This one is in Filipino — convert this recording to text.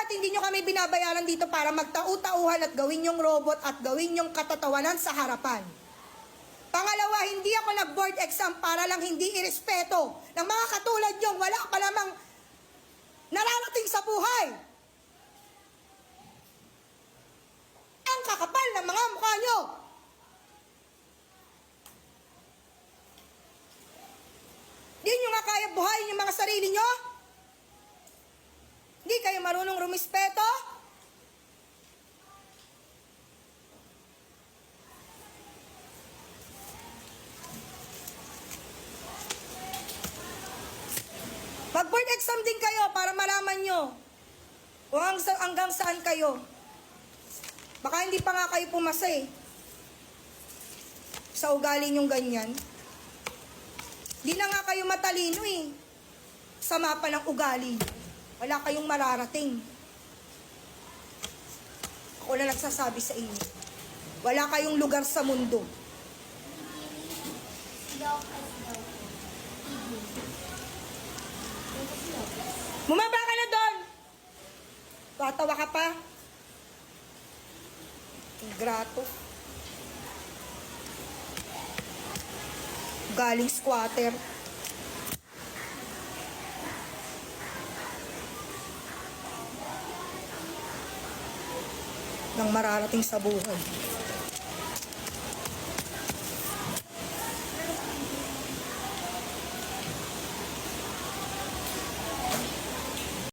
Bakit hindi nyo kami binabayaran dito para magtau-tauhan at gawin yung robot at gawin yung katatawanan sa harapan? Pangalawa, hindi ako nag-board exam para lang hindi irespeto ng mga katulad nyo. Wala pa namang nararating sa buhay. Ang kakapal ng mga mukha nyo. Di nyo nga kaya buhayin yung mga sarili nyo? Hindi kayo marunong rumispeto? Mag-board exam din kayo para malaman nyo kung hanggang saan kayo. Baka hindi pa nga kayo pumasa sa ugali nyong ganyan. Di na nga kayo matalino sama pa ng ugali. Wala kayong mararating. Ako na nagsasabi sa inyo. Wala kayong lugar sa mundo. Bumaba ka na doon! Tatawa ka pa? Ingrato. Galing squatter. Nang mararating sa buhay.